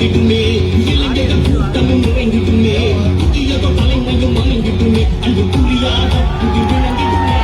வணங்கிட்டுமே இளைஞர்கள் கூட்டமும் நிறைந்திட்டுமே புதியதோ தலைமையும் வணங்கிட்டுமே அங்கு புரியாத புதி விளங்கிட்டுமே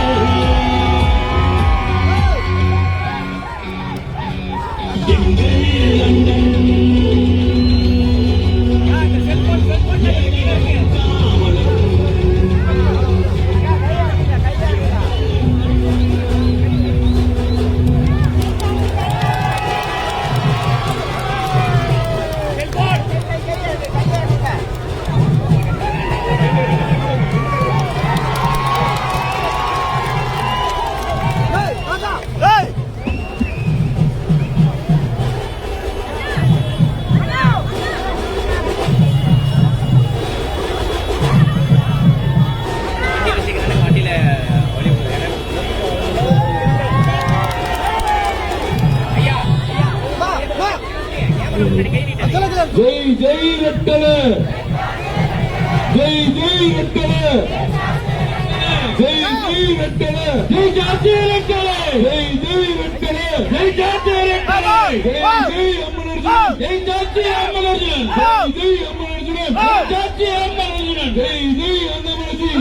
எங்கள் அண்ணன் ஜெய் ஜெய் ரெட்டல ஜெய் ஜெய் ரெட்டல ஜெய் ஜெய் ரெட்டல ஜெய் ஜாதி ரெட்டல ஜெய் ஜெய் ரெட்டல ஜெய் ஜாதி ரெட்டல ஜெய் ஜெய் அம்மனர்ஜுன் ஜெய் ஜாதி அம்மனர்ஜுன் ஜெய் ஜெய் அம்மனர்ஜுன் ஜெய் ஜாதி அம்மனர்ஜுன் ஜெய் ஜெய் அன்னமலஜி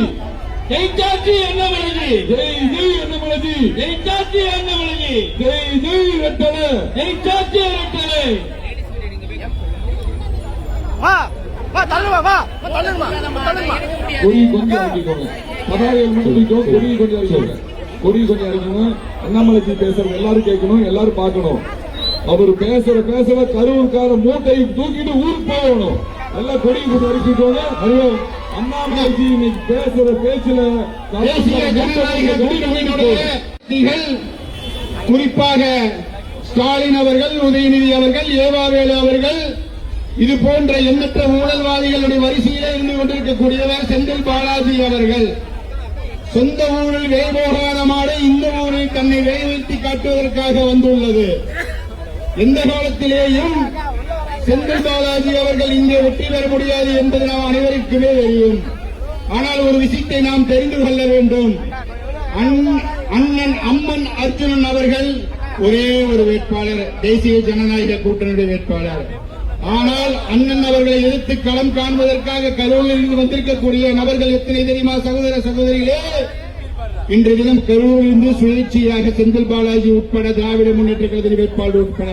ஜெய் ஜாதி அன்னமலஜி ஜெய் ஜெய் அன்னமலஜி ஜெய் ஜாதி அன்னமலஜி ஜெய் ஜெய் ரெட்டல ஜெய் ஜாதி ரெட்டல கொடி கொஞ்சம் இறக்கிக்கோங்க. பதாகைகள் மட்டும் தூக்கிக்கோங்க. கொடி கொஞ்சம் இறக்கிக்கோங்க. கொடி கொஞ்சம் இறக்கணும். அண்ணாமலைஜி பேசுறது எல்லாரும் கேட்கணும், எல்லாரும் பார்க்கணும். அவர் பேசுற கரூர்கார மூட்டையை தூக்கிட்டு ஊருக்கு போகணும். எல்லாம் கொடி கொஞ்சம் இறக்கிக்கோங்க. ஐயோ அண்ணாமலைஜி இன்னைக்கு பேசுற பேச்சுல குறிப்பாக ஸ்டாலின் அவர்கள், உதயநிதி அவர்கள், ஏவாவேலு அவர்கள், இது போன்ற எண்ணற்ற ஊழல்வாதிகளுடைய வரிசையிலே இருந்து கொண்டிருக்கக்கூடியவர் செந்தில் பாலாஜி அவர்கள். சொந்த ஊரில் வேய்போகாத மாடு இந்த ஊரில் தன்னை வேய்வைத்து காட்டுவதற்காக வந்துள்ளது. எந்த காலத்திலேயும் செந்தில் பாலாஜி அவர்கள் இங்கே வெற்றி பெற முடியாது என்பது நாம் அனைவருக்குமே தெரியும். ஆனால் ஒரு விஷயத்தை நாம் தெரிந்து கொள்ள வேண்டும். அண்ணன் அம்மன் அர்ஜுனன் அவர்கள் ஒரே ஒரு வேட்பாளர், தேசிய ஜனநாயக கூட்டணியுடைய வேட்பாளர். ஆனால் அண்ணன் அவர்களை எதிர்த்து களம் காண்பதற்காக கரூரில் இருந்து வந்திருக்கக்கூடிய நபர்கள் எத்தனை தெரியுமா? சகோதர சகோதரிகளே, இன்றைய தினம் கரூரில் இருந்து சுயேட்சையாக செந்தில் பாலாஜி உட்பட திராவிட முன்னேற்ற கழக வேட்பாளர் உட்பட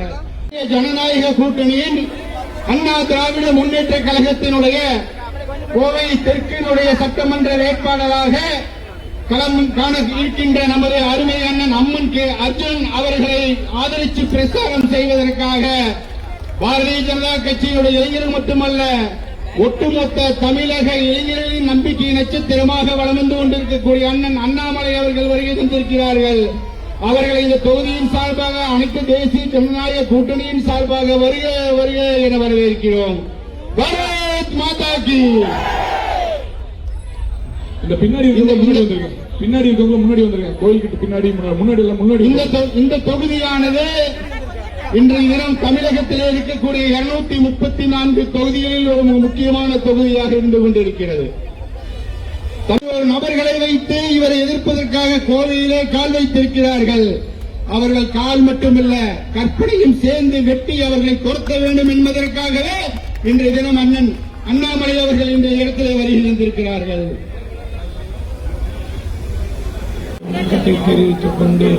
ஜனநாயக கூட்டணியின் அண்ணா திராவிட முன்னேற்ற கழகத்தினுடைய கோவை தெற்கினுடைய சட்டமன்ற வேட்பாளராக களம் காண இருக்கின்ற நமது அருமை அண்ணன் அம்மன் கே அர்ஜுன் அவர்களை ஆதரித்து பிரச்சாரம் செய்வதற்காக பாரதிய ஜனதா கட்சியினுடைய இளைஞர்கள் மட்டுமல்ல, ஒட்டுமொத்த தமிழக இளைஞர்களின் நம்பிக்கை நட்சத்திரமாக வளம் வந்து கொண்டிருக்கக்கூடிய அண்ணன் அண்ணாமலை அவர்கள் வருகை தந்திருக்கிறார்கள். அவர்களை இந்த தொகுதியின் சார்பாக அனைத்து தேசிய ஜனநாயக கூட்டணியின் சார்பாக வருக வருக என வரவேற்கிறோம். பாரத் மாதா கி. இந்த பின்னாடி வந்துருங்க, பின்னாடி இருக்கவங்க முன்னாடி வந்துருங்க. கோயிலுக்கு பின்னாடி முன்னாடி இந்த தொகுதியானது இன்றைய தினம் தமிழகத்திலே இருக்கக்கூடிய 234 தொகுதிகளில் ஒரு முக்கியமான தொகுதியாக இருந்து கொண்டிருக்கிறது. ஒரு நபர்களை வைத்து இவரை எதிர்ப்பதற்காக கோவையிலே கால் வைத்திருக்கிறார்கள். அவர்கள் கால் மட்டுமல்ல, கற்பனையும் சேர்ந்து வெட்டி அவர்களை துரத்த வேண்டும் என்பதற்காகவே இன்றைய தினம் அண்ணன் அண்ணாமலை அவர்கள் இந்த இடத்திலே வருகை தந்திருக்கிறார்கள். தெரிவித்துக் கொண்டு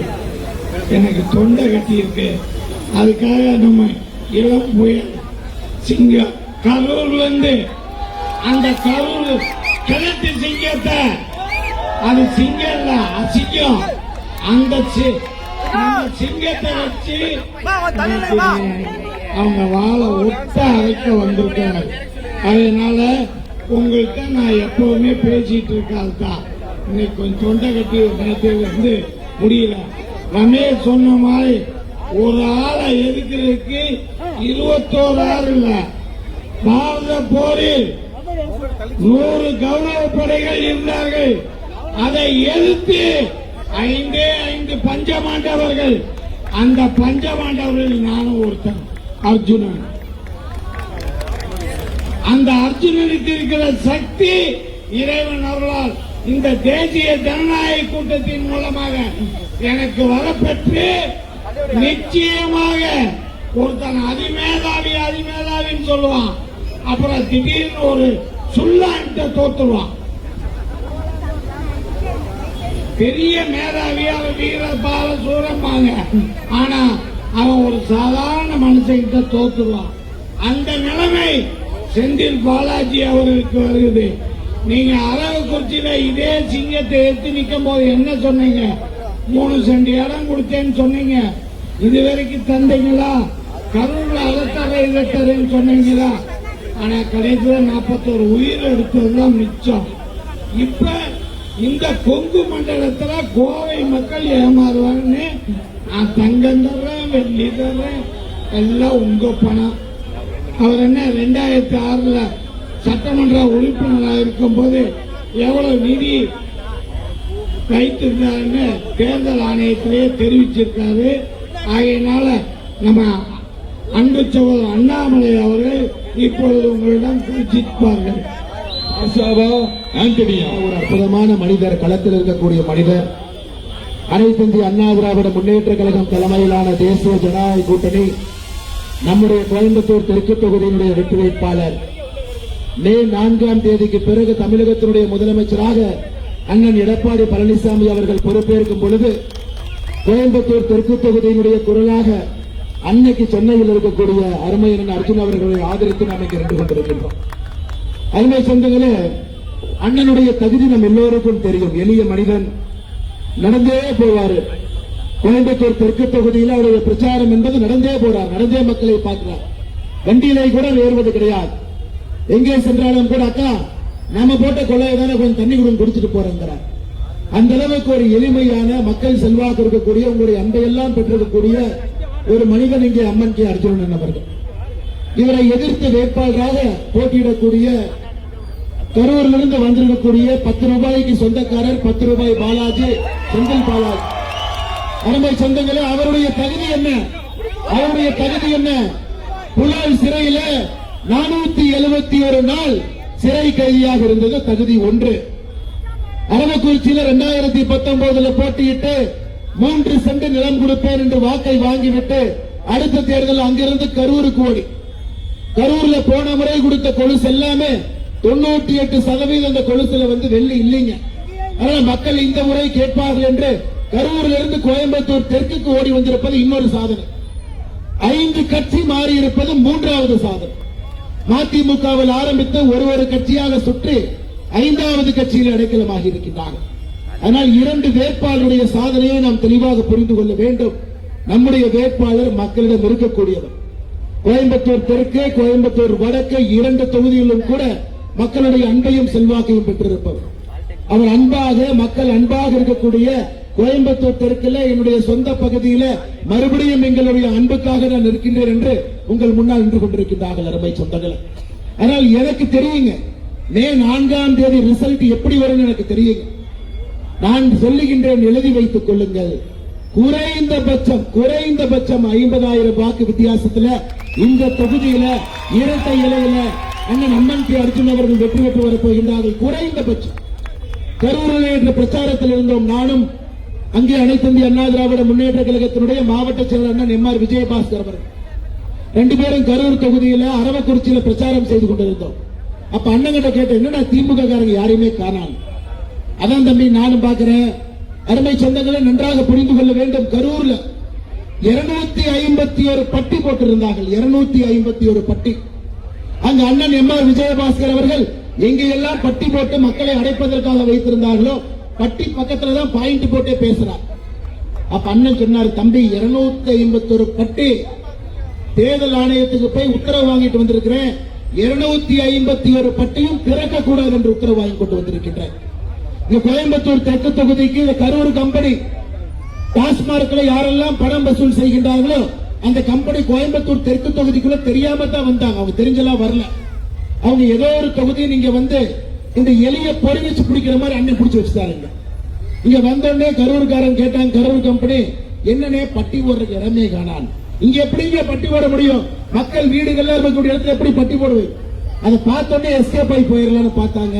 எனக்கு தொண்டை கட்டியிருக்கு. அதுக்காக நம்ம இளம் புயல் சிங்கம் கரூர்ல இருந்து அந்த கரூர் கிழட்டு சிங்கத்தை, அது சிங்கம் இல்ல அசிங்கம், அந்த சிங்கத்தை வச்சு அவங்க வாழை ஒட்ட அழைக்க வந்திருக்காங்க. அதனால உங்கள்கிட்ட நான் எப்பவுமே பேசிட்டு இருக்காதான் இன்னைக்கு கொஞ்சம் தொண்டை கட்டி நேரத்தில் இருந்து முடியல. ரமேஷ் சொன்ன மாதிரி ஒரு ஆளை எதிர்க்கிறதுக்கு 21 ஆள் இல்ல. பாரத போரில் 100 கௌரவ படைகள் இருந்தார்கள். அதை எதிர்த்து 5 பஞ்சமாண்டவர்கள். அந்த பஞ்சமாண்டவர்கள் நானும் ஒருத்தன், அர்ஜுனன். அந்த அர்ஜுனனுக்கு இருக்கிற சக்தி இறைவன் அவர்களால் இந்த தேசிய ஜனநாயக கூட்டத்தின் மூலமாக எனக்கு வரப்பெற்று நிச்சயமாக ஒருத்தன் அதிமேதாவின்னு சொல்லுவான், அப்புறம் திடீர்னு ஒரு சுல்லான்ட்ட தோத்துருவான். பெரிய மேதாவியா வீர பால சூரம்பாங்க, ஆனா அவன் ஒரு சாதாரண மனுஷன்கிட்ட தோத்துருவான். அந்த நிலைமை செந்தில் பாலாஜி அவர்களுக்கு வருகிறது. நீங்க அரவக்குறிச்சியில இதே சிங்கத்தை எடுத்து நிற்கும் போது என்ன சொன்னீங்க? 3 சென்ட் இடம் கொடுத்தேன்னு சொன்னீங்க. இதுவரைக்கும் தந்தீங்களா? கரூர்ல இதை தரேன்னு சொன்னீங்களா? ஆனா கடைசியில் 41 உயிர் எடுத்ததுதான் மிச்சம். இப்ப இந்த கொங்கு மண்டலத்துல கோவை மக்கள் ஏமாறுவாங்கன்னு நான் தங்கம் தர்றேன், வெள்ளி தர்றேன், எல்லாம் உங்க பணம். அவர் என்ன 2006 சட்டமன்ற உறுப்பினராக இருக்கும் போது எவ்வளவு நிதி வைத்திருந்தாருன்னு தேர்தல் ஆணையத்திலேயே தெரிவிச்சிருக்காரு. ஆகையினால நம்ம அன்பு சகோதரர் அண்ணாமலை அவர்கள் இப்பொழுது உங்களிடம் பேசிப்பார்கள். ஆண்டனியா ஒரு அற்புதமான மனிதர், களத்தில் இருக்கக்கூடிய மனிதர். அனைத்து இந்திய அண்ணா திராவிட முன்னேற்ற கழகம் தலைமையிலான தேசிய ஜனநாயக கூட்டணி நம்முடைய கோயம்புத்தூர் தெற்கு தொகுதியினுடைய வெற்றி வேட்பாளர் மே 4ஆம் தேதிக்கு பிறகு தமிழகத்தினுடைய முதலமைச்சராக அண்ணன் எடப்பாடி பழனிசாமி அவர்கள் பொறுப்பேற்கும் பொழுது கோயம்புத்தூர் தெற்கு தொகுதியினுடைய குரலாக அன்னைக்கு சென்னையில் இருக்கக்கூடிய அருமையன் அர்ஜுன் அவர்களை ஆதரித்து நாம் இங்கு நின்று கொண்டிருக்கின்றோம். அருமை சொந்தங்களே, அண்ணனுடைய தகுதி நம் எல்லோருக்கும் தெரியும். எளிய மனிதன், நடந்தே போவாரு. கோயம்புத்தூர் தெற்கு தொகுதியில் அவருடைய பிரச்சாரம் என்பது நடந்தே போறார், நடந்தே மக்களை பார்க்கிறார். வண்டியிலே கூட ஏறுவது கிடையாது. எங்கே சென்றாலும் கூட அக்கா நாம போட்ட கொள்ளையை தானே கொஞ்சம் தண்ணி கூட குடிச்சிட்டு போறேங்கிறார். அந்த அளவுக்கு ஒரு எளிமையான மக்கள் செல்வாக்கு இருக்கக்கூடிய, உங்களுடைய அன்பையெல்லாம் பெற்றிருக்கக்கூடிய ஒரு மனிதன் இங்கே அம்மன் கே அர்ஜுனன் அவர்கள். இவரை எதிர்த்து வேட்பாளராக போட்டியிடக்கூடிய கரூரிலிருந்து வந்திருக்கக்கூடிய 10 ரூபாய்க்கு சொந்தக்காரர் 10 ரூபாய் பாலாஜி, செந்தில் பாலாஜி. அருமை சொந்தங்களே, அவருடைய தகுதி என்ன? அவருடைய தகுதி என்ன? புலால் சிறையில 471 நாள் சிறை கைதியாக இருந்தது தகுதி 1. அரவக்குறிச்சியில 2019 போட்டியிட்டு 3 சென்ட் நிலம் கொடுப்பேன் என்று வாக்கை வாங்கிவிட்டு அடுத்த தேர்தல் அங்கிருந்து கரூருக்கு ஓடி, கரூர்ல போன முறை கொடுத்த கொலுசு எல்லாமே 98% அந்த கொலுசுல வெள்ளி இல்லைங்க. அதனால மக்கள் இந்த முறை கேட்பார்கள் என்று கரூரில் இருந்து கோயம்புத்தூர் தெற்குக்கு ஓடி வந்திருப்பது இன்னொரு சாதனை. 5 கட்சி மாறி இருப்பது 3வது சாதனை. மதிமுகவில் ஆரம்பித்து ஒரு கட்சியாக சுற்றி 5வது கட்சியில் அடைக்கலமாக இருக்கின்றார்கள். அதனால் 2 வேட்பாளருடைய சாதனையை நாம் தெளிவாக புரிந்து கொள்ள வேண்டும். நம்முடைய வேட்பாளர் மக்களிடம் இருக்கக்கூடியவர். கோயம்புத்தூர் தெற்கு, கோயம்புத்தூர் வடக்கு 2 தொகுதிகளிலும் கூட மக்களுடைய அன்பையும் செல்வாக்கையும் பெற்றிருப்பவர். அவர் அன்பாக, மக்கள் அன்பாக இருக்கக்கூடிய கோயம்புத்தூர் தெற்கில் என்னுடைய சொந்த பகுதியில மறுபடியும் எங்களுடைய அன்புக்காக நான் இருக்கின்றேன் என்று உங்கள் முன்னால் நின்று கொண்டிருக்கின்றார்கள் அருமை சொந்தங்கள். ஆனால் எனக்கு தெரியுங்க, மே 4ஆம் தேதி ரிசல்ட் எப்படி வரும் எனக்கு தெரியுங்க. நான் சொல்லுகின்றேன், எழுதி வைத்துக் கொள்ளுங்கள். குறைந்தபட்சம் 50,000 வாக்கு வித்தியாசத்துல இந்த தொகுதியில இரட்டை இலையில அண்ணன் அம்மன் கே அர்ஜுன் அவர்கள் வெற்றி பெற்று வரப்போகின்றார்கள். குறைந்தபட்சம். கரூரில் என்ற பிரச்சாரத்தில் இருந்தோம். நானும் அங்கே அனைத்து இந்திய அண்ணா திராவிட முன்னேற்ற கழகத்தினுடைய மாவட்ட செயலர் அண்ணன் எம்.ஆர். விஜயபாஸ்கர் அவர்கள் 2 பேரும் கரூர் தொகுதியில அரவக்குறிச்சியில பிரச்சாரம் செய்து கொண்டிருந்தோம். அப்ப அண்ணங்கிட்ட கேட்ட, என்னடா திமுக காரங்க யாரையுமே காணாம. அதான் தம்பி நானும் பாக்குறேன். அருமை சொந்தங்களை நன்றாக புரிந்து கொள்ள வேண்டும். கரூர்ல 251 பட்டி போட்டிருந்தார்கள். 251 பட்டி. அங்க அண்ணன் எம்.ஆர். விஜயபாஸ்கர் அவர்கள் எங்கெல்லாம் பட்டி போட்டு மக்களை அடைப்பதற்காக வைத்திருந்தார்களோ பட்டி பக்கத்துல தான் பாயிண்ட் போட்டே பேசுறார். அப்ப அண்ணன் சொன்னார், தம்பி 251 பட்டி தேர்தல் ஆணையத்துக்கு போய் உத்தரவு வாங்கிட்டு வந்திருக்கிறேன். 251 பட்டியும் திறக்க கூடாது என்று உத்தரவு வாங்கி கொண்டு வந்திருக்கின்றேன். இந்த கோயம்புத்தூர் தெற்கு தொகுதிக்கு இந்த கரூர் கம்பெனி டாஸ்மார்க்ல யாரெல்லாம் பணம் வசூல் செய்கின்றார்களோ அந்த கம்பெனி கோயம்புத்தூர் தெற்கு தொகுதிக்குள்ள தெரியாம தான் வந்தாங்க. அவங்க தெரிஞ்செல்லாம் வரல. அவங்க ஏதோ ஒரு தொகுதி நீங்க இந்த எலிய பொறிச்சு பிடிக்கிற மாதிரி அண்ணன் பிடிச்சு வச்சுட்டாருங்க. இங்க வந்தோடனே கரூர்காரன் கேட்டாங்க, கரூர் கம்பெனி என்னன்னே பட்டி போடுறதுக்கு இடமே காணான். இங்க எப்படிங்க பட்டி போட முடியும்? மக்கள் வீடுகள்லாம் இருக்கக்கூடிய இடத்துல எப்படி பட்டி போடுவேன்? அதை பார்த்தோன்னே எஸ்கேப் ஆகி போயிடலாம்னு பார்த்தாங்க.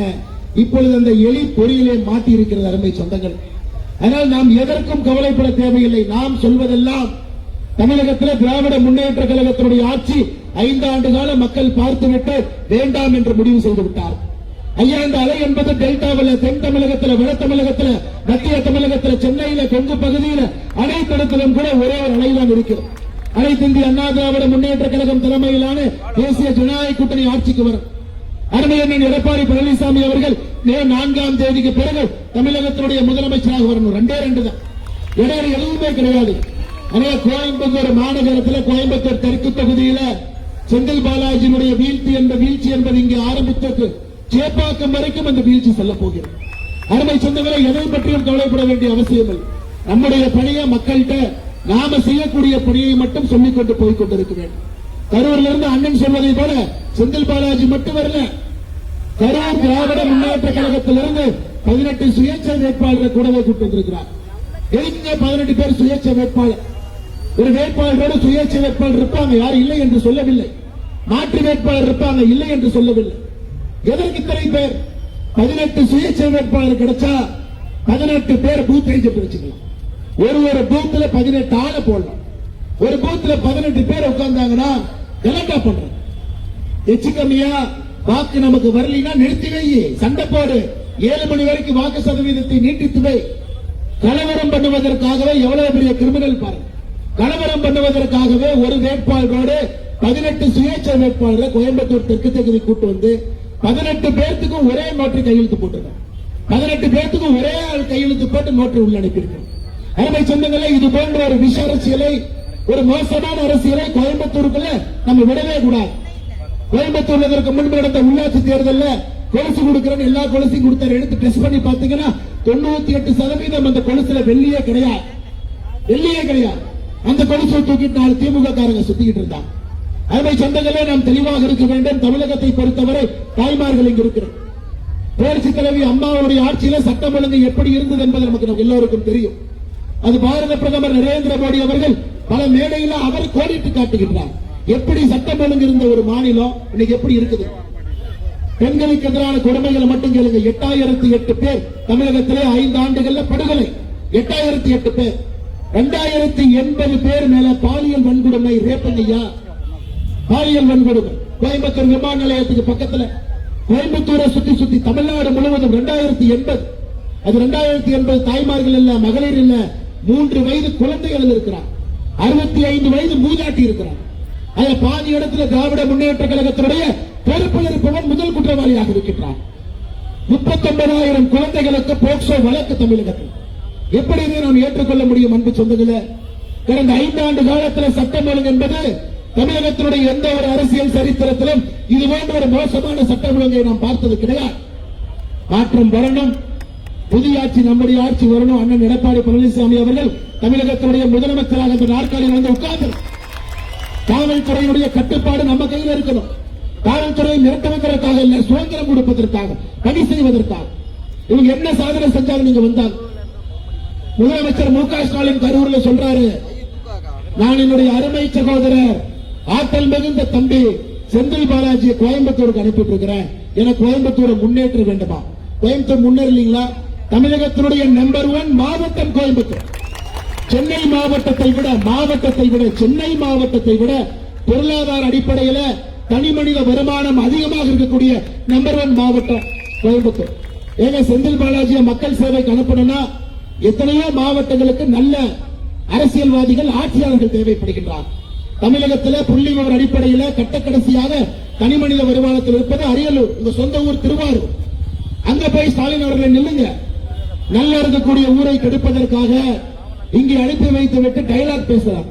இப்பொழுது அந்த எலி பொறியிலே மாட்டி இருக்கிறது அருமை சொந்தங்கள். அதனால் நாம் எதற்கும் கவலைப்பட தேவையில்லை. நாம் சொல்வதெல்லாம் தமிழகத்தில் திராவிட முன்னேற்ற கழகத்தினுடைய ஆட்சி 5 ஆண்டு கால மக்கள் பார்த்துவிட்டு வேண்டாம் என்று முடிவு செய்து விட்டார். ஐயா, இந்த அலை என்பது டெல்டாவில், தென் தமிழகத்தில், வட தமிழகத்தில், மத்திய தமிழகத்தில், சென்னையில, கொங்கு பகுதியில் அனைத்து இடத்திலும் கூட ஒரே ஒரு அலைதான் இருக்கிறது. அனைத்து இந்திய அண்ணா திராவிட முன்னேற்ற கழகம் தலைமையிலான தேசிய ஜனநாயக கூட்டணி ஆட்சிக்கு வரும். அருமையண்ணன் எடப்பாடி பழனிசாமி அவர்கள் மே 4ஆம் தேதிக்கு பிறகு தமிழகத்தினுடைய முதலமைச்சராக வரணும். 2 தான், இடையில எதுவுமே கிடையாது. அதனால கோயம்புத்தூர் மாநகரத்தில், கோயம்புத்தூர் தெற்கு தொகுதியில செந்தில் பாலாஜியினுடைய வீழ்ச்சி என்பது இங்கே ஆரம்பித்தது சேப்பாக்கம் வரைக்கும் அந்த வீழ்ச்சி செல்ல போகிறது. அருமை சொந்தங்களை எதை பற்றியும் கவலைப்பட வேண்டிய அவசியம் இல்லை. நம்முடைய பணியை மக்கள்கிட்ட நாம செய்யக்கூடிய பணியை மட்டும் சொல்லிக் கொண்டு போய் கொண்டிருக்க வேண்டும். கரூர்ல இருந்து அண்ணன் சொல்வதை போல செந்தில் பாலாஜி மட்டும் வரல. கரூர் திராவிட முன்னேற்ற கழகத்திலிருந்து 18 சுயேட்சை வேட்பாளரை கூடவே கூட்டு வந்திருக்கிறார். எதுக்குங்க 18 பேர் சுயேட்சை வேட்பாளர்? ஒரு வேட்பாளரோடு சுயேட்சை வேட்பாளர் இருப்பாங்க, யாரும் இல்லை என்று சொல்லவில்லை. மாற்று வேட்பாளர் இருப்பாங்க, இல்லை என்று சொல்லவில்லை. எதற்கு இத்தனை பேர்? 18 சுயேட்சை வேட்பாளர் கிடைச்சா 18 பேர் பூத் ஏஜென்ட் வச்சுக்கலாம். ஒரு பூத்துல 18 ஆளை போடலாம். ஒரு பூத்துல 18 பேர் உட்கார்ந்தாங்கன்னா கலெக்டா பண்றோம். எச்சு கம்மியா வாக்கு நமக்கு வரலனா நிறுத்தி வை, சண்டை போடு, 7 மணி வரைக்கும் வாக்கு சதவீதத்தை நீட்டித்து வை. கலவரம் பண்ணுவதற்காகவே எவ்வளவு பெரிய கிரிமினல் பாருங்க. கலவரம் பண்ணுவதற்காகவே ஒரு வேட்பாளரோடு 18 சுயேட்சை வேட்பாளரை கோயம்புத்தூர் தெற்கு தொகுதி கூட்டு வந்து 18 பேர்த்துக்கும் ஒரே நோட்டு கையெழுத்து போட்டுருக்காங்க. 18 பேர்த்துக்கும் ஒரே ஆள் கையெழுத்து போட்டு நோட்டு உள்ள அனுப்பியிருக்கோம். அருமை சொந்தங்களே, இது போன்ற ஒரு விஷ அரசியலை, ஒரு மோசமான அரசியலை கோயம்புத்தூருக்குள்ள நம்ம விடவே கூடாது. கோயம்புத்தூர்ல இதற்கு முன்பு நடந்த உள்ளாட்சி தேர்தலில் கொலுசு கொடுக்கிறேன்னு எல்லா கொலுசையும் கொடுத்தாரு. எடுத்து டெஸ்ட் பண்ணி பாத்தீங்கன்னா 98% அந்த கொலுசுல வெள்ளியே கிடையாது. அந்த கொலுசை தூக்கிட்டு 4 திமுக காரங்க சுத்திக்கிட்டு இருந்தாங்க. அருமை சொந்தங்களே, நாம் தெளிவாக இருக்க வேண்டும். தமிழகத்தை பொறுத்தவரை தாய்மார்கள் இங்கு இருக்கிறோம். புரட்சி தலைவி அம்மாவுடைய ஆட்சியில சட்டம் ஒழுங்கு எப்படி இருந்தது என்பது நமக்கு எல்லோருக்கும் தெரியும். அது பாரத பிரதமர் நரேந்திர மோடி அவர்கள் பல மேடையில் அவர் கோடிட்டு காட்டுகின்றார். எப்படி சட்டம் ஒழுங்கு இருந்த ஒரு மாநிலம் இன்னைக்கு எப்படி இருக்குது? பெண்களுக்கு எதிரான கொடுமைகளை மட்டும் கேளுங்க. 8008 பேர் தமிழகத்திலே 5 ஆண்டுகள்ல படுகொலை. 8008 பேர். 2080 பேர் மேல பாலியல் வன்கொடுமை, ரேப்பங்கய்யா, பாலியல் வன்கொடுமை. கோயம்புத்தூர் விமான நிலையத்துக்கு பக்கத்துல, கோயம்புத்தூரை சுத்தி தமிழ்நாடு முழுவதும் 2080. அது 2080 தாய்மார்கள் இல்ல, மகளிர் இல்ல, 3 வயது குழந்தைகள் இருக்கிறார், 65 வயது மூதாட்டி இருக்கிறார். அதுல பாதி இடத்துல திராவிட முன்னேற்ற கழகத்தினுடைய பொறுப்பில் இருப்பவன் முதல் குற்றவாளியாக இருக்கின்றார். 39,000 குழந்தைகளுக்கு போக்சோ வழக்கு தமிழகத்தில். எப்படி இதை நாம் ஏற்றுக்கொள்ள முடியும்? அன்பு சொந்தங்களே, கடந்த 5 ஆண்டு காலத்தில் சட்டம் ஒழுங்கு என்பது தமிழகத்தினுடைய எந்த ஒரு அரசியல் சரித்திரத்திலும் இது போன்ற ஒரு மோசமான சட்டம் ஒழுங்கை நாம் பார்த்தது கிடையாது. மாற்றம் வரணும், புதிய ஆட்சி, நம்முடைய ஆட்சி வரணும். அண்ணன் எடப்பாடி பழனிசாமி அவர்கள் தமிழகத்தினுடைய முதலமைச்சராக இந்த நாற்காலியில் வந்து உட்கார்ந்து காவல்துறையினுடைய கட்டுப்பாடு நம்ம கையில் இருக்கணும். காவல்துறையை நிறுத்துவதற்காக இல்ல, சுதந்திரம் கொடுப்பதற்காக, பணி செய்வதற்காக. இவங்க என்ன சாதனை செஞ்சாலும் நீங்க வந்தால் முதலமைச்சர் மு க ஸ்டாலின் கரூர்ல சொல்றாரு, நான் என்னுடைய அருமை சகோதரர் ஆற்றல் மிகுந்த தம்பி செந்தில் பாலாஜியை கோயம்புத்தூருக்கு அனுப்பிட்டு இருக்கிறேன். எனக்கு கோயம்புத்தூரை முன்னேற்ற வேண்டுமா? கோயம்புத்தூர் முன்னேறலீங்களா? தமிழகத்தினுடைய நம்பர் 1 மாவட்டம் கோயம்புத்தூர். சென்னை மாவட்டத்தை விட சென்னை மாவட்டத்தை விட பொருளாதார அடிப்படையில் தனி மனித வருமானம் அதிகமாக இருக்கக்கூடிய நம்பர் 1 மாவட்டம் கோயம்புத்தூர். ஏங்க, செந்தில் பாலாஜியை மக்கள் சேவைக்கு அனுப்பணும்னா எத்தனையோ மாவட்டங்களுக்கு நல்ல அரசியல்வாதிகள், ஆட்சியாளர்கள் தேவைப்படுகின்றார். தமிழகத்தில் புள்ளி விவர அடிப்படையில் கட்டக்கடைசியாக தனி மனித வருமானத்தில் இருப்பது அரியலூர், உங்க சொந்த ஊர் திருவாரூர். அங்க போய் ஸ்டாலின் அவர்களை நில்லுங்க. நல்லா இருக்கக்கூடிய ஊரை கெடுப்பதற்காக இங்கே அனுப்பி வைத்து விட்டு டைலாக் பேசுறார்.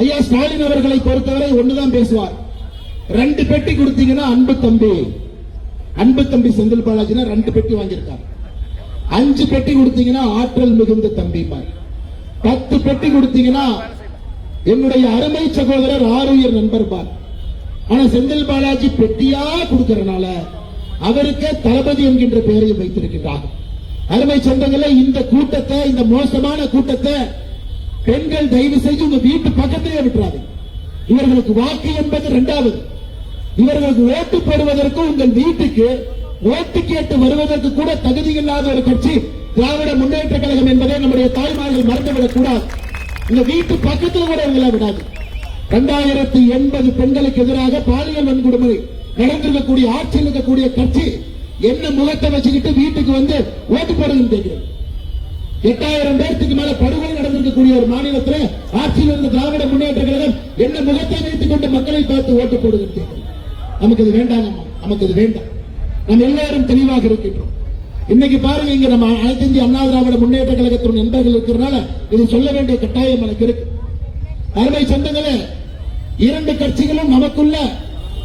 ஐயா, ஸ்டாலின் அவர்களை பொறுத்தவரை ஒண்ணுதான் பேசுவார். 2 பெட்டி கொடுத்தீங்கன்னா அன்பு தம்பி செந்தில் பாலாஜினா 2 பெட்டி வாங்கியிருக்கார். 5 பெட்டி கொடுத்தீங்கன்னா ஆற்றல் மிகுந்த தம்பி. 10 பெட்டி கொடுத்தீங்கன்னா என்னுடைய அருமை சகோதரர் ஆருயிர் நண்பர் பார். ஆனா செந்தில் பாலாஜி பெட்டியா கொடுக்கறதுனால அவருக்கு தளபதி என்கின்ற பெயரையும் வைத்திருக்கிறார். அருமை சொந்தங்களே, இந்த கூட்டத்தை, இந்த மோசமான கூட்டத்தை பெண்கள் தயவு செய்து உங்க வீட்டு பக்கத்திலே விட்டுறாது. இவர்களுக்கு வாக்கு என்பது 2வது. இவர்களுக்கு ஓட்டு போடுவதற்கு உங்கள் வீட்டுக்கு ஓட்டு கேட்டு வருவதற்கு கூட தகுதி இல்லாத ஒரு கட்சி திராவிட முன்னேற்ற கழகம் என்பதை நம்முடைய தாய்மார்கள் மறந்துவிடக் கூடாது. இந்த வீட்டு பக்கத்துல கூட எங்களை விடாது. 2080 பெண்களுக்கு எதிராக பாலியல் வன்கொடுமை நடந்திருக்கக்கூடிய ஆட்சியில் இருக்கக்கூடிய கட்சி என்ன முகத்தை வச்சுக்கிட்டு வீட்டுக்கு வந்து ஓட்டு போடுதுன்னு தெரியும். 8000 பேருக்கு மேல படுகொலை நடந்திருக்கக்கூடிய ஒரு மாநிலத்தில் ஆட்சியில் இருந்த திராவிட முன்னேற்ற கழகம் என்ன முகத்தை வைத்துக் கொண்டு மக்களை பார்த்து ஓட்டு போடுதுன்னு தெரியும். நமக்கு இது வேண்டாம், நமக்கு இது வேண்டாம். நாம் எல்லாரும் தெளிவாக இருக்கின்றோம். இன்னைக்கு பாருங்க, இங்க நம்ம அனைத்து இந்திய அண்ணா திராவிட முன்னேற்ற கழகத்தின் நண்பர்கள் இருக்கிறதுனால இது சொல்ல வேண்டிய கட்டாயம் எனக்கு இருக்கு. அருமை சொந்தங்களே, இரண்டு கட்சிகளும் நமக்குள்ள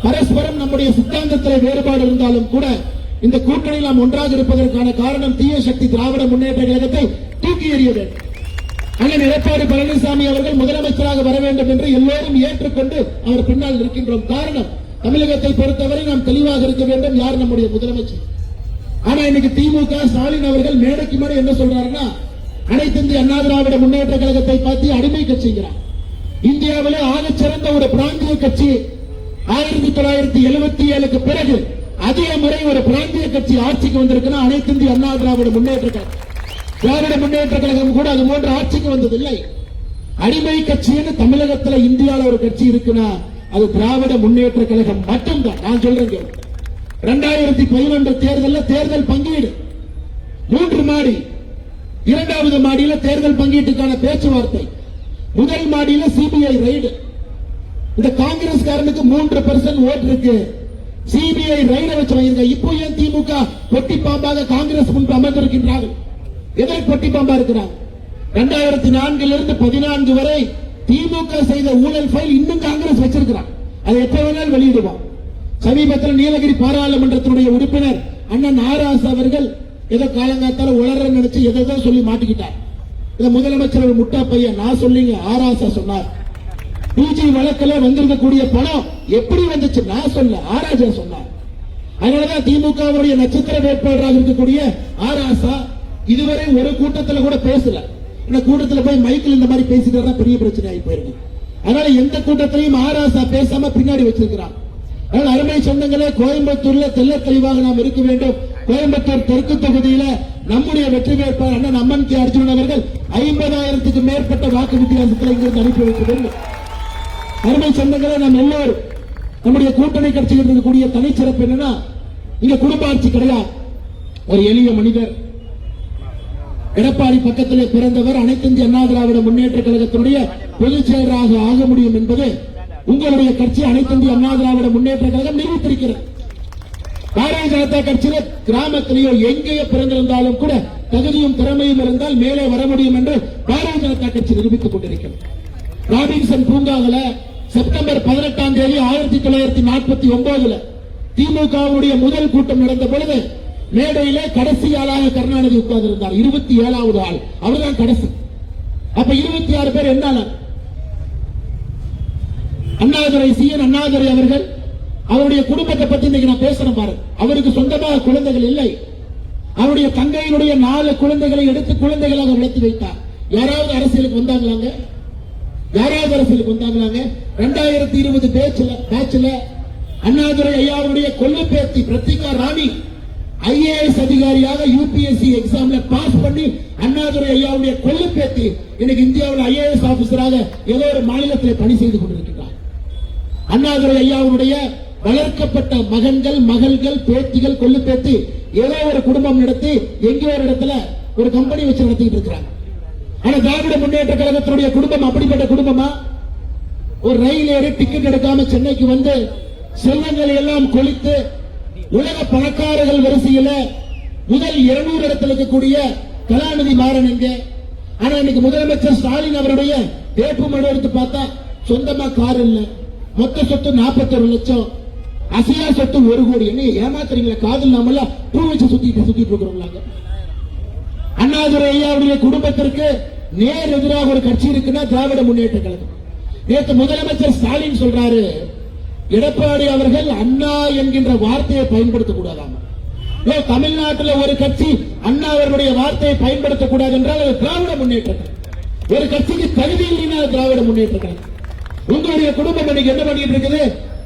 பரஸ்பரம் நம்முடைய சித்தாந்தத்தில் வேறுபாடு இருந்தாலும் கூட இந்த கூட்டணியில் நாம் ஒன்றாக இருப்பதற்கான காரணம் தீய சக்தி திராவிட முன்னேற்ற கழகத்தை தூக்கி எறிய வேண்டும். அண்ணன் எடப்பாடி பழனிசாமி அவர்கள் முதலமைச்சராக வர வேண்டும் என்று எல்லோரும் ஏற்றுக்கொண்டு அவர் பின்னால் இருக்கின்றோம். காரணம், தமிழகத்தை பொறுத்தவரை நாம் தெளிவாக இருக்க வேண்டும், யார் நம்முடைய முதலமைச்சர். ஆனா இன்னைக்கு திமுக ஸ்டாலின் அவர்கள் மேடைக்கு மேடை என்ன சொல்றாருன்னா, அனைத்து இந்திய அண்ணா திராவிட முன்னேற்ற கழகத்தை பார்த்து அடிமை கட்சிங்கிறார். இந்தியாவிலே ஆகச் சிறந்த ஒரு பிராந்திய கட்சி 1977க்கு பிறகு அதே முறை ஒரு பிராந்திய கட்சி ஆட்சிக்கு வந்திருக்குன்னா அனைத்து இந்திய அண்ணா திராவிட முன்னேற்ற கழகம். திராவிட முன்னேற்ற கழகம் கூட அது போன்ற ஆட்சிக்கு வந்ததில்லை. அடிமை கட்சின்னு தமிழகத்தில் இந்தியாவில் ஒரு கட்சி இருக்குன்னா அது திராவிட முன்னேற்ற கழகம் மட்டும்தான். நான் சொல்றேன், 2011 தேர்தலில் தேர்தல் பங்கீடு 3 மாடி, 2வது மாடியில தேர்தல் பங்கீட்டுக்கான பேச்சுவார்த்தை, முதல் மாடியில சிபிஐ ரைடு. இந்த காங்கிரஸ்காரனுக்கு 3% ஓட்டு இருக்கு, சிபிஐ ரைட வச்சு வைங்க. இப்போ ஏன் திமுக பொட்டி பாம்பாக காங்கிரஸ் முன்பு அமர்ந்திருக்கின்றார்கள்? எதற்கு பொட்டி பாம்பா இருக்கிறார்? 2004 இருந்து 14 வரை திமுக செய்த ஊழல் ஃபைல் இன்னும் காங்கிரஸ் வச்சிருக்கிறார். அதை எப்ப வேணாலும் வெளியிடுவான். சமீபத்தில் நீலகிரி பாராளுமன்றத்தினுடைய உறுப்பினர் அண்ணன் ஆராஸ் அவர்கள் ஏதோ காலங்காத்தால உளற நினைச்சு எதை சொல்லி மாட்டிக்கிட்டார். இதை முதலமைச்சர் ஒரு முட்டா பையன் நான் சொல்லிங்க, ஆராசா சொன்னார். 2G வழக்கில் வந்திருக்கக்கூடிய பணம் எப்படி வந்துச்சு நான் சொல்ல, ஆராஜா சொன்னார். அதனாலதான் திமுகவுடைய நட்சத்திர வேட்பாளராக இருக்கக்கூடிய ஆராசா இதுவரை ஒரு கூட்டத்தில் கூட பேசல. இந்த கூட்டத்தில் போய் மைக்கில் இந்த மாதிரி பேசிட்டு பெரிய பிரச்சனை ஆகி போயிருக்கு. அதனால எந்த கூட்டத்திலையும் ஆராசா பேசாம பின்னாடி வச்சிருக்கிறார். அதனால அருமை சொந்தங்களே, கோயம்புத்தூர்ல தெல்ல தெளிவாக நாம் இருக்க வேண்டும். கோயம்புத்தூர் தெற்கு தொகுதியில நம்முடைய வெற்றி வேட்பாளர் அண்ணன் அம்மன் கே அர்ஜுனன் அவர்கள் 50,000க்கு மேற்பட்ட வாக்கு வித்தியாசத்தில் இங்கிருந்து அனுப்பி வைக்க வேண்டும். அருமை சொந்தங்களே, நாம் எல்லோரும் நம்முடைய கூட்டணி கட்சியில் இருக்கக்கூடிய தனிச்சிறப்பு என்னன்னா, இங்க குடும்ப ஆட்சி கிடையாது. ஒரு எளிய மனிதர் எடப்பாடி பக்கத்திலே பிறந்தவர் அனைத்து இந்திய அண்ணா திராவிட முன்னேற்ற கழகத்தினுடைய பொதுச் செயலராக ஆக முடியும் என்பது உங்களுடைய கட்சி அனைத்து இந்திய அண்ணா திராவிட முன்னேற்ற கழகம் நிரூபித்திருக்கிறது. பாரதிய ஜனதா கட்சியில கிராமத்திலேயோ எங்கேயோ பிறந்திருந்தாலும் கூட தகுதியும் திறமையும் இருந்தால் மேலே வர முடியும் என்று பாரதிய ஜனதா கட்சி நிரூபித்துக் கொண்டிருக்கிறது. ராபின்சன் பூங்காவில் செப்டம்பர் 18ஆம் தேதி 1949 திமுகவுடைய முதல் கூட்டம் நடந்த பொழுது மேடையிலே கடைசி ஆளாக கருணாநிதி உட்கார்ந்திருந்தார். 27வது ஆள் அவர்தான் கடைசி. அப்ப 26 பேர் என்ன? அண்ணாதுரை சிஎன் அண்ணாதுரை அவர்கள், அவருடைய குடும்பத்தை பத்தி இன்னைக்கு நான் பேசுறேன் பாருங்க. அவருக்கு சொந்தமாக குழந்தைகள் இல்லை. அவருடைய தங்கையினுடைய 4 குழந்தைகளை எடுத்து குழந்தைகளாக வளர்த்து வைத்தார். யாராவது அரசியலுக்கு வந்தாங்களாங்க? 2020 பேச்சுல அண்ணாதுரை ஐயாவுடைய கொள்ளு பேத்தி பிரத்திகா ராணி IAS அதிகாரியாக UPSC எக்ஸாம்ல பாஸ் பண்ணி அண்ணாதுரை ஐயாவுடைய கொள்ளு பேத்தி இன்னைக்கு இந்தியாவில் IAS ஆபீசராக ஏதோ ஒரு மாநிலத்தில் பணி செய்து கொண்டிருக்கிறார். அண்ணாதுரை ஐயாவுடைய வளர்க்கப்பட்ட மகன்கள், மகள்கள், பேத்திகள், கொள்ளு பேத்தி ஏதோ ஒரு குடும்பம் நடத்தி எங்கேயோ ஒரு இடத்துல ஒரு கம்பெனி வச்சு நடத்திட்டு இருக்கிறாங்க. ஆனா திராவிட முன்னேற்ற கழகத்தினுடைய குடும்பம் அப்படிப்பட்ட குடும்பமா? ஒரு ரயில் ஏறி டிக்கெட் எடுக்காம சென்னைக்கு வந்து செல்வங்களை எல்லாம் கொளித்து உலக பணக்காரர்கள் வரிசையில முதல் 200 இடத்தில் இருக்கக்கூடிய கலாநிதி மாறன் எங்க? ஆனா இன்னைக்கு முதலமைச்சர் ஸ்டாலின் அவருடைய வேட்புமனு எடுத்து பார்த்தா சொந்தமா கார் இல்ல, மொத்த சொத்து 41 லட்சம், அசையா சொத்து 1 கோடி. என்ன ஏமாத்துறீங்களா? காதல் நாம பூ வச்சு சுத்திட்டு இருக்கிறோம்லாங்க. அண்ணாதுரை ஐயாவுடைய குடும்பத்திற்கு நேர் எதிராக ஒரு கட்சி இருக்குன்னா திராவிட முன்னேற்ற கழகம். நேற்று முதலமைச்சர் ஸ்டாலின் சொல்றாரு, எடப்பாடி அவர்கள் அண்ணா என்கின்ற வார்த்தையை பயன்படுத்தக்கூடாதாம். தமிழ்நாட்டில் ஒரு கட்சி அண்ணா அவர்களுடைய வார்த்தையை பயன்படுத்தக்கூடாது என்றால் அது திராவிட முன்னேற்ற கழகம். ஒரு கட்சிக்கு தகுதி இல்லைன்னா திராவிட முன்னேற்ற கழகம். உங்களுடைய குடும்பம் இன்னைக்கு என்ன பண்ணிட்டு இருக்குது?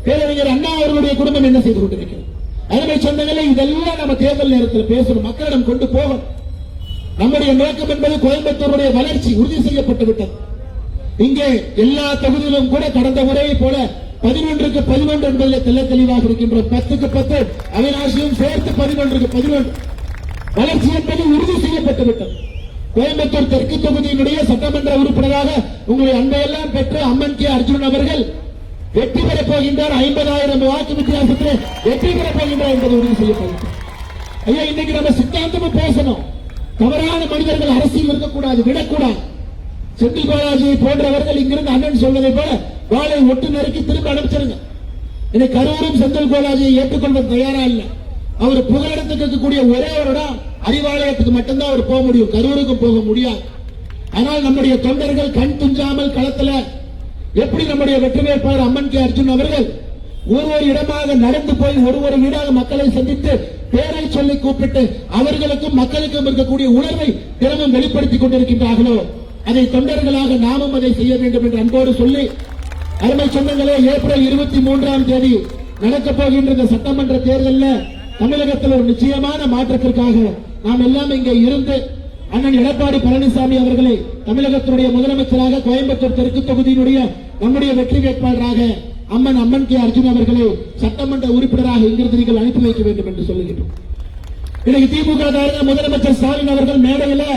பேரறிஞர் அண்ணா அவர்களுடைய குடும்பம் என்ன செய்து கொண்டிருக்கிறது? அருமை சொந்தங்களே, இதெல்லாம் நம்ம தேர்தல் நேரத்தில் பேசணும், மக்களிடம் கொண்டு போகணும். நம்முடைய நோக்கம் என்பது கோயம்புத்தூருடைய வளர்ச்சி உறுதி செய்யப்பட்டு விட்டது. இங்கே எல்லா தொகுதியிலும் கூட கடந்த முறையை போல 11க்கு 11 என்பதில் தெல்ல தெளிவாக இருக்கின்றோம். 10க்கு 10 அவிநாசியும் சேர்த்து 11க்கு 11 வளர்ச்சி என்பது உறுதி செய்யப்பட்டுவிட்டது. கோயம்புத்தூர் தெற்கு தொகுதியினுடைய சட்டமன்ற உறுப்பினராக உங்களை அன்பையெல்லாம் பெற்று அம்மன் கே அர்ஜுனன் அவர்கள் வெற்றி பெறப் போகின்றார். 50,000 வாக்கு வித்தியாசத்தில் வெற்றி பெறப் போகின்றார் என்பது உறுதி செய்யப்படுகிறது. ஐயா, இன்னைக்கு நம்ம சித்தாந்தமும் பேசணும். தவறான மனிதர்கள் அரசியல் இருக்கக்கூடாது, விடக்கூடாது. செந்தில் பாலாஜியை போன்றவர்கள் இங்கிருந்து அண்ணன் சொல்வதை போல வாளை ஒட்டு நறுக்கி திரும்ப அனுப்பிச்சிருங்க. இன்னைக்கு கரூரும் செந்தில் பாலாஜியை ஏற்றுக்கொள்வது தயாரா இல்லை. அவர் புகலிடத்துக்கு இருக்கக்கூடிய ஒரே ஒரு இடம் அறிவாலயத்துக்கு மட்டும்தான் அவர் போக முடியும், கரூருக்கு போக முடியாது. ஆனால் நம்முடைய தொண்டர்கள் கண் துஞ்சாமல் களத்துல எப்படி நம்முடைய வெற்றி வேட்பாளர் அம்மன் கே அர்ஜுன் அவர்கள் ஒரு இடமாக நடந்து போய் ஒரு வீடாக மக்களை சந்தித்து பேரை சொல்லி கூப்பிட்டு அவர்களுக்கும் மக்களுக்கும் இருக்கக்கூடிய உணர்வை தினமும் வெளிப்படுத்திக் கொண்டிருக்கின்றார்களோ அதை தொண்டர்களாக நாமும் அதை செய்ய வேண்டும் என்று அன்போடு சொல்லி, அருமை சொந்தங்களே, ஏப்ரல் 23ஆம் தேதி நடக்கப் போகின்ற இந்த சட்டமன்ற தேர்தலில் தமிழகத்தில் ஒரு நிச்சயமான மாற்றத்திற்காக நாம் எல்லாம் இங்கே இருந்து அண்ணன் எடப்பாடி பழனிசாமி அவர்களை தமிழகத்தினுடைய முதலமைச்சராக கோயம்புத்தூர் தெற்கு தொகுதியினுடைய நம்முடைய வெற்றி வேட்பாளராக அம்மன் கே அர்ஜுன் அவர்களை சட்டமன்ற உறுப்பினராக இங்கிருந்து நீங்கள் அனுப்பி வைக்க வேண்டும் என்று சொல்லுகின்றோம். இன்னைக்கு திமுக முதலமைச்சர் ஸ்டாலின் அவர்கள் மேடையில்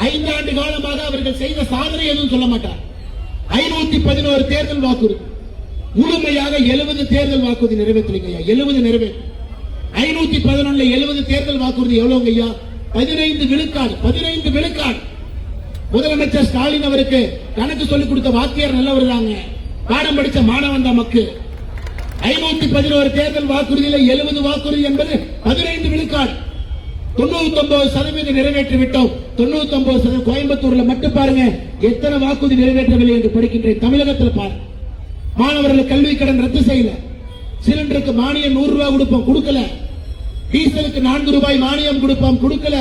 5 ஆண்டு காலமாக அவர்கள் செய்த சாதனை எதுவும் சொல்ல மாட்டார். 511 தேர்தல் வாக்குறுதி, முழுமையாக 70 தேர்தல் வாக்குறுதி நிறைவேற்றலைங்க ஐயா. 70 நிறைவேற்று 511 70 தேர்தல் வாக்குறுதி எவ்வளவு ஐயா? 15 விழுக்காடு. 15 விழுக்காடு. முதலமைச்சர் ஸ்டாலின் அவருக்கு கணக்கு சொல்லிக் கொடுத்த வாத்தியார் நல்லவர் தாங்க, பாடம் படிச்ச மாணவன் தான் மக்கு. 511 தேர்தல் வாக்குறுதியில் 70 வாக்குறுதி என்பது 15 விழுக்காடு. 99% நிறைவேற்றி விட்டோம். 99% கோயம்புத்தூர்ல மட்டும் பாருங்க எத்தனை வாக்குறுதி நிறைவேற்றவில்லை என்று படிக்கின்றேன். தமிழகத்தில் பாருங்க, மாணவர்களுக்கு கல்வி கடன் ரத்து செய்யல, சிலிண்டருக்கு மானியம் 100 ரூபாய் கொடுப்போம், கொடுக்கல. டீசலுக்கு 4 ரூபாய் மானியம் கொடுப்போம், கொடுக்கல.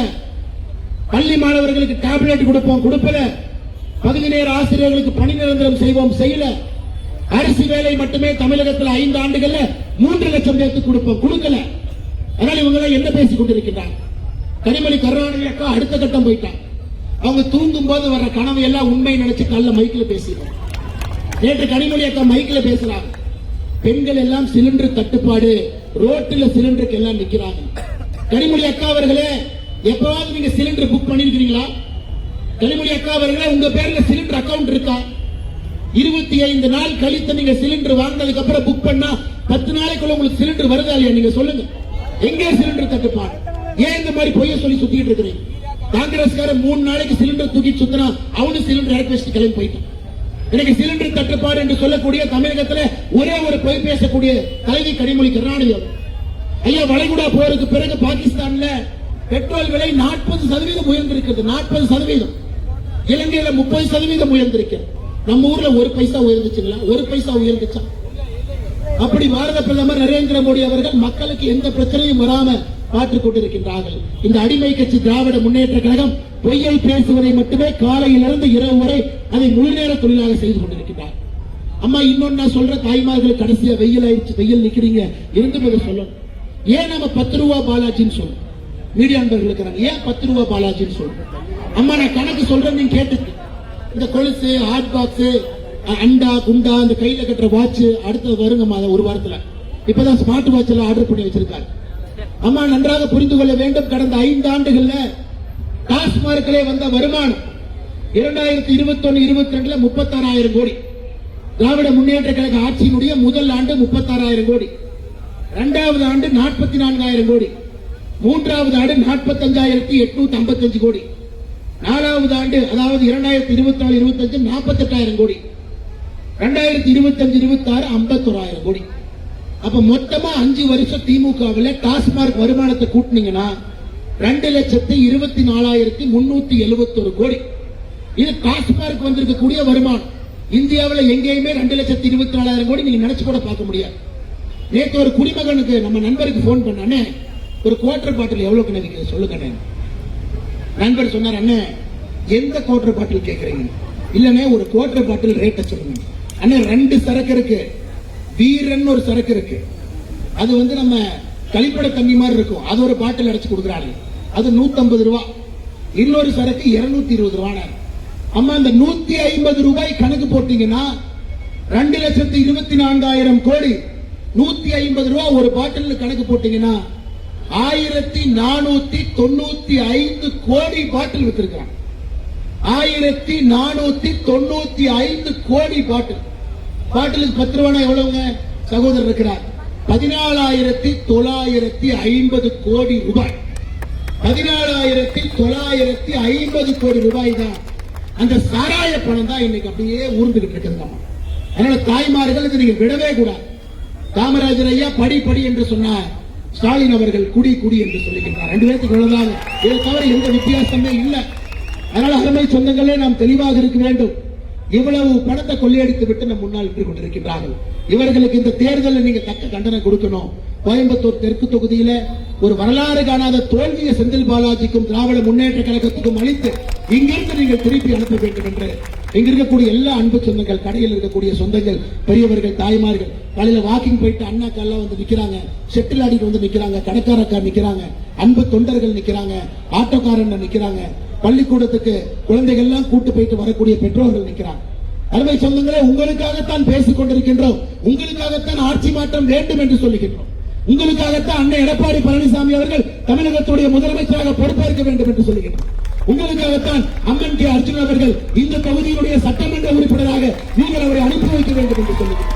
பள்ளி மாணவர்களுக்கு டேப்லெட் கொடுப்போம், கொடுக்கல. பகுதி நேர ஆசிரியர்களுக்கு பணி நிரந்தரம் செய்வோம், செய்யல. அரிசி வேலை மட்டுமே தமிழகத்தில் 5 ஆண்டுகள்ல 3 லட்சம் பேருக்கு கொடுப்போம், கொடுக்கல. அதனால இவங்க என்ன பேசிக் கொண்டிருக்கிறாங்க? கனிமொழி கருணாநிதி அக்கா அடுத்த கட்டம் போயிட்டாங்க. அவங்க தூங்கும் போது வர்ற கனவு எல்லாம் உண்மை நினைச்சு காலைல மைக்கில் பேசுறாங்க. நேற்று கனிமொழி அக்கா மைக்கில் பேசுறாங்க, பெண்கள் எல்லாம் சிலிண்டர் தட்டுப்பாடு, ரோட்டில் சிலிண்டருக்கு எல்லாம் நிக்கிறாங்க. கனிமொழி அக்கா அவர்களே, எப்பவாவது நீங்க சிலிண்டர் புக் பண்ணிருக்கீங்களா? கனிமொழி அக்கா அவர்களே, உங்க பேர்ல சிலிண்டர் அக்கவுண்ட் இருக்கா? 25 நாள் கழித்து நீங்க சிலிண்டர் வாங்கினதுக்கு அப்புறம் புக் பண்ணா 10 நாளைக்குள்ள உங்களுக்கு சிலிண்டர் வருதா இல்லையா? நீங்க சொல்லுங்க. எங்கே சிலிண்டர் தட்டுப்பாடு? ஏன் இந்த மாதிரி பொய்ய சொல்லி சுத்திட்டு இருக்கிறீங்க? காங்கிரஸ்காரன் 3 நாளைக்கு சிலிண்டர் தூக்கி சுத்தினா அவனு சிலிண்டர் இறக்கி வச்சுட்டு கிளம்பி போயிட்டான். இன்னைக்கு சிலிண்டர் தட்டுப்பாடு என்று சொல்லக்கூடிய தமிழகத்தில் ஒரே ஒரு பொய் பேசக்கூடிய தலைவி கனிமொழி கருணாநிதி. ஐயா, வளைகுடா போருக்கு பிறகு பாகிஸ்தான்ல பெட்ரோல் விலை 40% உயர்ந்திருக்கிறது. 40%. இலங்கையில 30% உயர்ந்திருக்கிறது. நம்ம ஊர்ல 1 பைசா உயர்ந்துச்சுங்களா? 1 பைசா உயர்ந்துச்சா? அப்படி பாரத பிரதமர் நரேந்திர மோடி அவர்கள் மக்களுக்கு எந்த பிரச்சனையும் வராம பார்த்துக் கொண்டிருக்கின்றார்கள். இந்த அடிமை கட்சி திராவிட முன்னேற்ற கழகம் பொய்யை பேசுவதை மட்டுமே காலையிலிருந்து இரவு வரை அதை முழு நேர தொழிலாக செய்து கொண்டிருக்கிறார். அம்மா, இன்னொன்னு நான் சொல்ற, தாய்மார்களுக்கு கடைசியா வெயில் ஆயிடுச்சு, வெயில் நிக்கிறீங்க, இருந்து போது சொல்லணும். ஏன் நம்ம 10 ரூபா பாலாஜின்னு சொல்றோம்? மீடியா நண்பர்களுக்கு ஏன் 10 ரூபா பாலாஜின்னு சொல்றோம்? அம்மா, நான் கணக்கு சொல்றேன், நீங்க கேட்டுக்கு. இந்த கொலுசு, ஹாட் பாக்ஸ், அண்டா குண்டா, இந்த கையில கட்டுற வாட்ச் அடுத்தது வருங்கம்மா, ஒரு வாரத்துல. இப்பதான் ஸ்மார்ட் வாட்ச் எல்லாம் ஆர்டர் பண்ணி வச்சிருக்காரு. அம்மா, நன்றாக புரிந்து கொள்ள வேண்டும். கடந்த 5 ஆண்டுகள்ல டாஸ்மார்க்கிலே வந்த வருமானம் 2021-22 36,000 கோடி. திராவிட முன்னேற்ற கழக ஆட்சியினுடைய முதல் ஆண்டு 36,000 கோடி, 2வது ஆண்டு 44,000 கோடி, 3வது ஆண்டு 45,855 கோடி, 4வது ஆண்டு அதாவது 2024-25 48,000 கோடி, 2025-26 51,000 கோடி. அப்ப மொத்தமா 5 வருஷம் திமுகவில் டாஸ்மார்க் வருமானத்தை கூட்டினீங்கன்னா 2,24,371 கோடி. இது டாஸ்மார்க் வந்திருக்கக்கூடிய வருமானம். இந்தியாவில் எங்கேயுமே 2,24,000 கோடி நீங்க நினைச்சு கூட பார்க்க முடியாது. நேற்று ஒரு குடிமகனுக்கு நம்ம நண்பருக்கு போன் பண்ணானே, ஒரு குவார்டர் பாட்டில் எவ்வளவு நினைக்கிறீங்க சொல்லுங்க. நண்பர் சொன்னார், அண்ணே எந்த குவார்டர் பாட்டில் கேட்கறீங்க? இல்லனே, ஒரு குவார்டர் பாட்டில் ரேட்ட சொல்லுங்க. அண்ணே, 2 சரக்கு இருக்கு. வீரன் ஒரு சரக்கு இருக்கு, அது வந்து நம்ம கழிப்பட தண்ணி மாதிரி இருக்கும், அது ஒரு பாட்டில் அடைச்சு கொடுக்குறாங்க, அது 150 ரூபா. இன்னொரு சரக்கு 220 ரூபாய். அம்மா இந்த 150 ரூபாய் கணக்கு போட்டீங்கன்னா 2,24,000 கோடி. 150 ரூபாய் ஒரு பாட்டில் கணக்கு போட்டீங்கன்னா 1495 கோடி பாட்டில் வித்திருக்காங்க. 1495 கோடி பாட்டில். பாட்டிலுக்கு 10 ரூபாய் எவ்வளவுங்க சகோதரர் இருக்கிறார்? 14,950 கோடி ரூபாய். 14,950 கோடி ரூபாய் தான் அந்த சாராய பணம் தான் இன்னைக்கு அப்படியே ஊர்ந்துகிட்டு இருக்குது. அதனால தாய்மார்கள் இதை நீங்க விடவே கூடாது. காமராஜர் ஐயா படி படி என்று சொன்னார், ஸ்டாலின் அவர்கள் குடி குடி என்று சொல்லுகின்றார். 2 பேருக்கு இவ்வளவுதான், இதை தவிர எந்த வித்தியாசமே இல்லை. அதனால அருமை சொந்தங்களே நாம் தெளிவாக இருக்க வேண்டும். இவ்வளவு பணத்தை கொள்ளையடித்து விட்டு நம் முன்னால் நின்று கொண்டிருக்கின்றார்கள். இவர்களுக்கு இந்த தேர்தலில் நீங்க தக்க தண்டனை கொடுக்கணும். கோயம்புத்தூர் தெற்கு தொகுதியில ஒரு வரலாறு காணாத தோல்வியை செந்தில் பாலாஜிக்கும் திராவிட முன்னேற்ற கழகத்துக்கும் அளித்து இங்கிருந்து நீங்கள் திருப்பி அனுப்ப வேண்டும் என்று இங்க இருக்கக்கூடிய எல்லா அன்பு சொந்தங்கள், கடையில் இருக்கக்கூடிய சொந்தங்கள், பெரியவர்கள், தாய்மார்கள், காலையில வாக்கிங் போயிட்டு அண்ணாக்கெல்லாம் வந்து நிக்கிறாங்க, செட்டில் ஆடிட்டு வந்து நிக்கிறாங்க, கடைக்காரக்கார் நிக்கிறாங்க, அன்பு தொண்டர்கள் நிக்கிறாங்க, ஆட்டோக்காரன் நிக்கிறாங்க, பள்ளிக்கூடத்துக்கு குழந்தைகள் எல்லாம் கூட்டு போயிட்டு வரக்கூடிய பெற்றோர்கள் நிக்கிறாங்க. அருமை சொந்தங்களே, உங்களுக்காகத்தான் பேசிக் கொண்டிருக்கின்றோம். உங்களுக்காகத்தான் ஆட்சி மாற்றம் வேண்டும் என்று சொல்லுகின்றோம். உங்களுக்காகத்தான் அண்ணன் எடப்பாடி பழனிசாமி அவர்கள் தமிழகத்துடைய முதலமைச்சராக பொறுப்பேற்க வேண்டும் என்று சொல்லுகின்றோம். உங்களுக்காகத்தான் அம்மன் கே அர்ஜுன் அவர்கள் இந்த தொகுதியினுடைய சட்டமன்ற உறுப்பினராக நீங்கள் அவரை அனுப்பி வைக்க வேண்டும் என்று சொல்லுகிறோம்.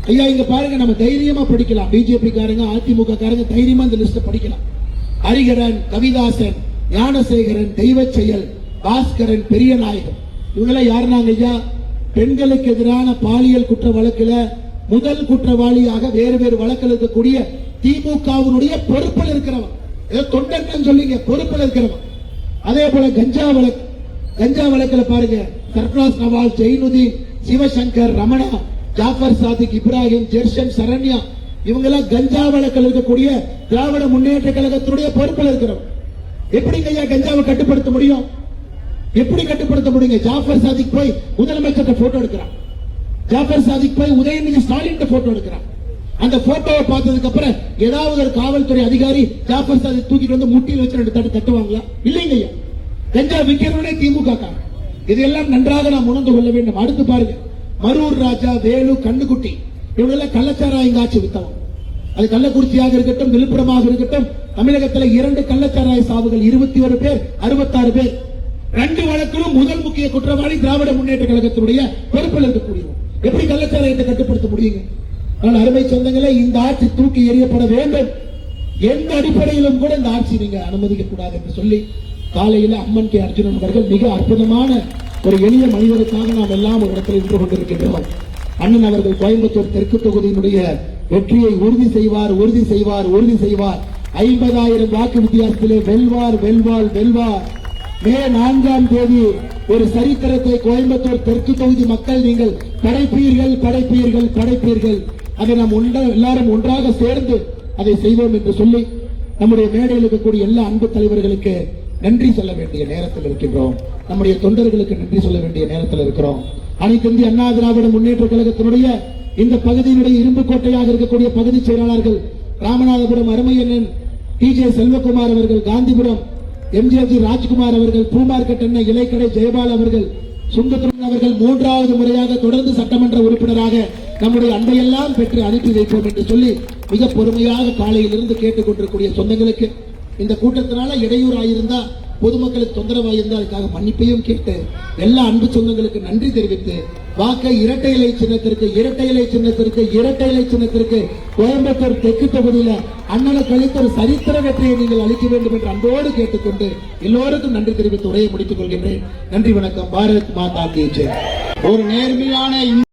ஐயா இங்க பாருங்க, நம்ம தைரியமா படிக்கலாம். பிஜேபி காரங்க, அதிமுக காரங்க தைரியமா இந்த லிஸ்ட் படிக்கலாம். ஹரிகரன், கவிதாசன், ஞானசேகரன், தெய்வ செயல், பாஸ்கரன், பெரிய நாயகன், இவங்கெல்லாம் யாருனாங்க ஐயா? பெண்களுக்கு எதிரான பாலியல் குற்ற வழக்குல முதல் குற்றவாளியாக வேறு வேறு வழக்கில் இருக்கக்கூடிய திமுகவினுடைய பொறுப்பில் இருக்கிறவன். ஏதோ தொண்டன் சொல்லிங்க, பொறுப்பில் இருக்கிறவன். அதே போல கஞ்சா வழக்கில் பாருங்க, சர்ஃப்ராஸ் நவாஸ், ஜெயினுதீன், சிவசங்கர், ரமணா, ஜாஃபர் சாதிக், இப்ராஹிம், ஜெர்ஷன், சரண்யா, இவங்க எல்லாம் கஞ்சா வழக்கில் இருக்கக்கூடிய திராவிட முன்னேற்ற கழகத்தினுடைய பொறுப்பில் இருக்கிறவன். எப்படி ஐயா கஞ்சாவை கட்டுப்படுத்த முடியும்? எப்படி கட்டுப்படுத்த முடியுங்க? ஜாஃபர் சாதிக் போய் முதலமைச்சர் போட்டோ எடுக்கிறான். ஜாஃபர் சாதிக் போய் உதயநிதி ஸ்டாலின் போட்டோ எடுக்கிறான். அந்த போட்டோவை பார்த்ததுக்கு அப்புறம் ஏதாவது ஒரு காவல்துறை அதிகாரி ஜாஃபர் சாதிக் தூக்கிட்டு வந்து முட்டியில் வச்சு 2 தட்டு தட்டுவாங்களா? இல்லைங்க ஐயா. கஞ்சா விற்கிறவனே திமுக. இதெல்லாம் நன்றாக நாம் உணர்ந்து கொள்ள வேண்டும். அடுத்து பாருங்க, மரூர் ராஜா, வேலு, கண்ணுக்குட்டி, இவங்க கள்ளச்சாராயம் காட்சி வித்தவன். அது கள்ளக்குறிச்சியாக இருக்கட்டும், விழுப்புரமாக இருக்கட்டும், தமிழகத்தில் 2 கள்ளச்சாராய சாவுகள், 21 பேர், 66 பேர். 2 வழக்கிலும் முதல் முக்கிய குற்றவாளி திராவிட முன்னேற்ற கழகத்தினுடைய பொறுப்பில் இருக்கக்கூடியவர். எப்படி கள்ளச்சாராயத்தை கட்டுப்படுத்த முடியுங்க? ஆனால் அருமை சொந்தங்களே, இந்த ஆட்சி தூக்கி எறியப்பட வேண்டும். எந்த அடிப்படையிலும் கூட இந்த ஆட்சி நீங்க அனுமதிக்க கூடாது என்று சொல்லி காலையில அம்மன் கே அர்ஜுனன் அவர்கள் மிக அற்புதமான ஒரு எளிய மனிதருக்காக நாம் எல்லாம் ஒரு இடத்தில் நின்று கொண்டிருக்கின்றோம். அண்ணன் அவர்கள் கோயம்புத்தூர் தெற்கு தொகுதியினுடைய வெற்றியை உறுதி செய்வார், உறுதி செய்வார், உறுதி செய்வார். 50,000 வாக்கு வித்தியாசத்திலே வெல்வார், வெல்வார், வெல்வார். மே 4ஆம் தேதி ஒரு சரித்திரத்தை கோயம்புத்தூர் தெற்கு தொகுதி மக்கள் நீங்கள் படைப்பீர்கள், படைப்பீர்கள், படைப்பீர்கள். அதை நாம் எல்லாரும் ஒன்றாக சேர்ந்து அதை செய்வோம் என்று சொல்லி நம்முடைய மேடையில் இருக்கக்கூடிய எல்லா அன்பு தலைவர்களுக்கு நன்றி சொல்ல வேண்டிய நேரத்தில் இருக்கின்றோம். நம்முடைய தொண்டர்களுக்கு நன்றி சொல்ல வேண்டிய நேரத்தில் இருக்கிறோம். அனைத்து இந்திய அண்ணா திராவிட முன்னேற்ற கழகத்தினுடைய இந்த பகுதியினுடைய இரும்பு கோட்டையாக இருக்கக்கூடிய பகுதி செயலாளர்கள் ராமநாதபுரம் அருமையண்ணன் டிஜே செல்வகுமார் அவர்கள், காந்திபுரம் எம்ஜிஆர் ராஜ்குமார் அவர்கள், பூ மார்க்கெட் அண்ணன் இலைக்கடை ஜெயபால் அவர்கள், சுந்தரன் அவர்கள் 3வது முறையாக தொடர்ந்து சட்டமன்ற உறுப்பினராக நம்முடைய அன்பையெல்லாம் பெற்று அனுப்பி வைப்போம் என்று சொல்லி மிக பொறுமையாக காலையிலிருந்து கேட்டுக்கொண்டிருக்கூடிய சொந்தங்களுக்கு, இந்த கூட்டத்தினால இடையூறாயிருந்தா, பொதுமக்களுக்கு தொந்தரவாயிருந்தா அதுக்காக மன்னிப்பையும் கேட்டு எல்லா அன்பு சொந்தங்களுக்கு நன்றி தெரிவித்து வாக்கை இரட்டை இலை சின்னத்திற்கு, இரட்டை இலை சின்னத்திற்கு, இரட்டை இலை சின்னத்திற்கு கோயம்புத்தூர் தெற்கு தொகுதியில அண்ணனுக்கு அளித்த ஒரு சரித்திர வெற்றியை நீங்கள் அளிக்க வேண்டும் என்று அன்போடு கேட்டுக்கொண்டு எல்லோருக்கும் நன்றி தெரிவித்து உரையை முடித்துக் கொள்கின்றேன். நன்றி, வணக்கம். பாரத் மாதா கி ஜெய். ஒரு நேர்மையான